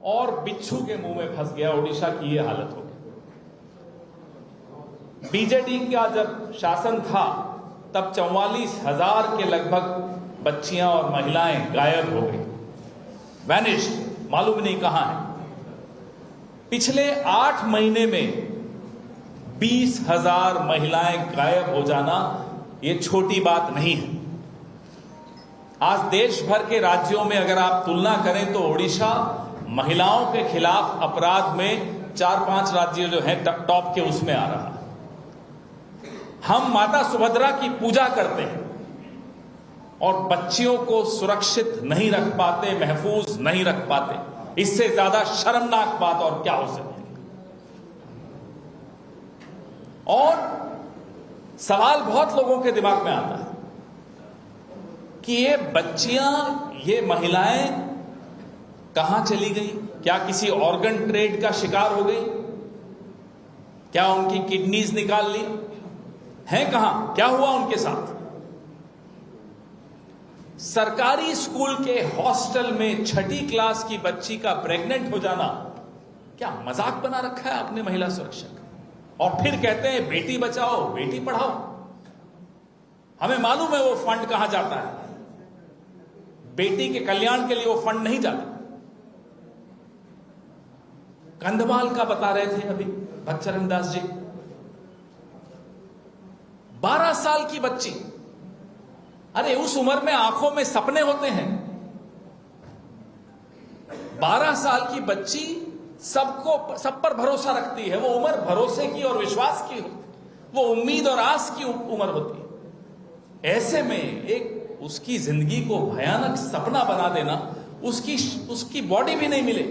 और बिच्छू के मुंह में फंस गया। ओडिशा की ये हालत हो गई। बीजेडी का जब शासन था तब 44,000 के लगभग बच्चियां और महिलाएं गायब हो गई, वैनिश्ड, मालूम नहीं कहां है। पिछले 8 महीने में 20,000 महिलाएं गायब हो जाना ये छोटी बात नहीं है। आज देश भर के राज्यों में अगर आप तुलना करें तो ओडिशा महिलाओं के खिलाफ अपराध में 4-5 राज्य जो हैं टॉप के उसमें आ रहा है। हम माता सुभद्रा की पूजा करते हैं और बच्चियों को सुरक्षित नहीं रख पाते, महफूज नहीं रख पाते। इससे ज्यादा शर्मनाक बात और क्या हो सकती है। और सवाल बहुत लोगों के दिमाग में आता है कि ये बच्चियां, ये महिलाएं कहां चली गई? क्या किसी ऑर्गन ट्रेड का शिकार हो गई? क्या उनकी किडनीज निकाल ली? हैं कहां? क्या हुआ उनके साथ? सरकारी स्कूल के हॉस्टल में 6ठी क्लास की बच्ची का प्रेग्नेंट हो जाना क्या मजाक बना रखा है आपने महिला सुरक्षा का? और फिर कहते हैं बेटी बचाओ बेटी पढ़ाओ। हमें मालूम है वो फंड कहां जाता है। बेटी के कल्याण के लिए वो फंड नहीं जाता। कंधमाल का बता रहे थे अभी भक्तचरण दास जी, 12 साल की बच्ची। अरे उस उम्र में आंखों में सपने होते हैं। 12 साल की बच्ची सब पर भरोसा रखती है। वो उम्र भरोसे की और विश्वास की होती है। वो उम्मीद और आस की उम्र होती है। ऐसे में एक उसकी जिंदगी को भयानक सपना बना देना, उसकी बॉडी भी नहीं मिले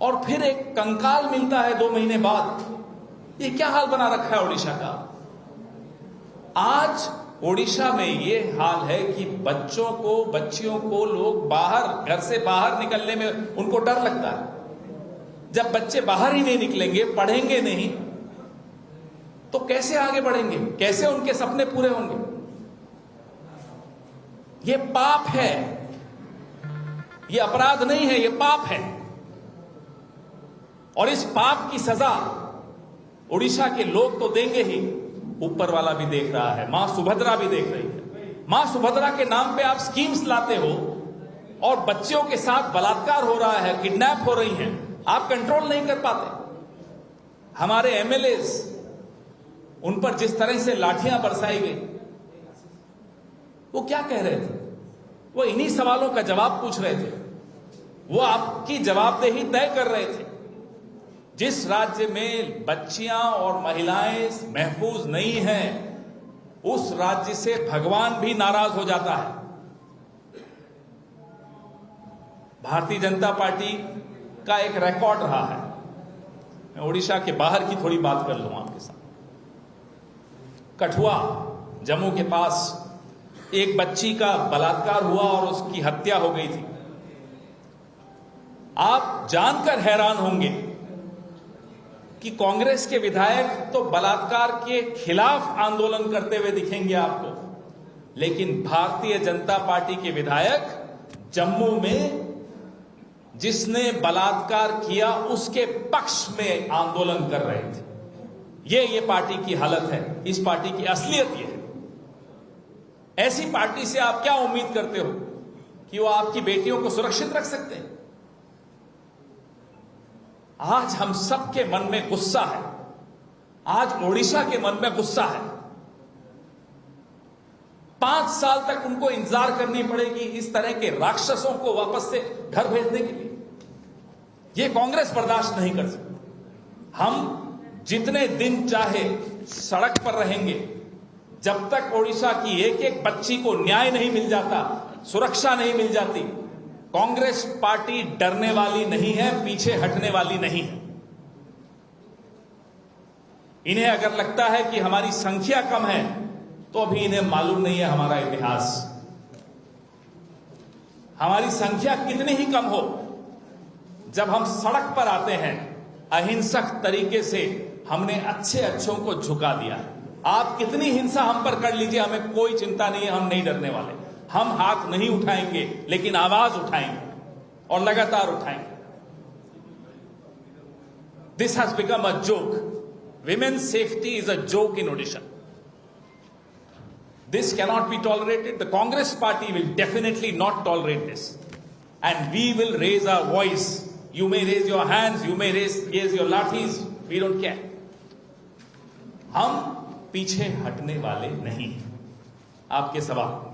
और फिर एक कंकाल मिलता है 2 महीने बाद। ये क्या हाल बना रखा है ओडिशा का? आज ओडिशा में ये हाल है कि बच्चियों को लोग घर से बाहर निकलने में उनको डर लगता है। जब बच्चे बाहर ही नहीं निकलेंगे, पढ़ेंगे नहीं, तो कैसे आगे बढ़ेंगे? कैसे उनके सपने पूरे होंगे? ये पाप है, ये अपराध नहीं है, ये पाप है। और इस पाप की सजा ओडिशा के लोग तो देंगे ही, ऊपर वाला भी देख रहा है, मां सुभद्रा भी देख रही है। मां सुभद्रा के नाम पे आप स्कीम्स लाते हो और बच्चियों के साथ बलात्कार हो रहा है, किडनैप हो रही हैं, आप कंट्रोल नहीं कर पाते। हमारे एमएलएस, उन पर जिस तरह से लाठियां बरसाई गई, वो क्या कह रहे थे? वो इन्हीं सवालों का जवाब पूछ रहे थे। वो आपकी जवाबदेही तय कर रहे थे। जिस राज्य में बच्चियां और महिलाएं महफूज नहीं हैं, उस राज्य से भगवान भी नाराज हो जाता है। भारतीय जनता पार्टी का एक रिकॉर्ड रहा है। मैं ओडिशा के बाहर की थोड़ी बात कर लूं आपके साथ। कठुआ, जम्मू के पास एक बच्ची का बलात्कार हुआ और उसकी हत्या हो गई थी। आप जानकर हैरान होंगे कि कांग्रेस के विधायक तो बलात्कार के खिलाफ आंदोलन करते हुए दिखेंगे आपको, लेकिन भारतीय जनता पार्टी के विधायक जम्मू में जिसने बलात्कार किया उसके पक्ष में आंदोलन कर रहे थे। ये पार्टी की हालत है। इस पार्टी की असलियत ये है। ऐसी पार्टी से आप क्या उम्मीद करते हो कि वो आपकी बेटियों को सुरक्षित रख सकते हैं? आज हम सबके मन में गुस्सा है। आज ओडिशा के मन में गुस्सा है। 5 साल तक उनको इंतजार करनी पड़ेगी इस तरह के राक्षसों को वापस से घर भेजने के लिए। ये कांग्रेस बर्दाश्त नहीं कर सकती। हम जितने दिन चाहे सड़क पर रहेंगे, जब तक ओडिशा की एक एक बच्ची को न्याय नहीं मिल जाता, सुरक्षा नहीं मिल जाती, कांग्रेस पार्टी डरने वाली नहीं है, पीछे हटने वाली नहीं है। इन्हें अगर लगता है कि हमारी संख्या कम है, तो अभी इन्हें मालूम नहीं है हमारा इतिहास। हमारी संख्या कितनी ही कम हो, जब हम सड़क पर आते हैं, अहिंसक तरीके से हमने अच्छों को झुका दिया है। आप कितनी हिंसा हम पर कर लीजिए, हमें कोई चिंता नहीं है, हम नहीं डरने वाले। हम हाथ नहीं उठाएंगे, लेकिन आवाज उठाएंगे। और लगातार उठाएंगे। This has become a joke. Women's safety is a joke in Odisha. This cannot be tolerated. The Congress party will definitely not tolerate this. And we will raise our voice. You may raise your hands, you may raise your lathis. We don't care. हम पीछे हटने वाले नहीं। आपके सवाल।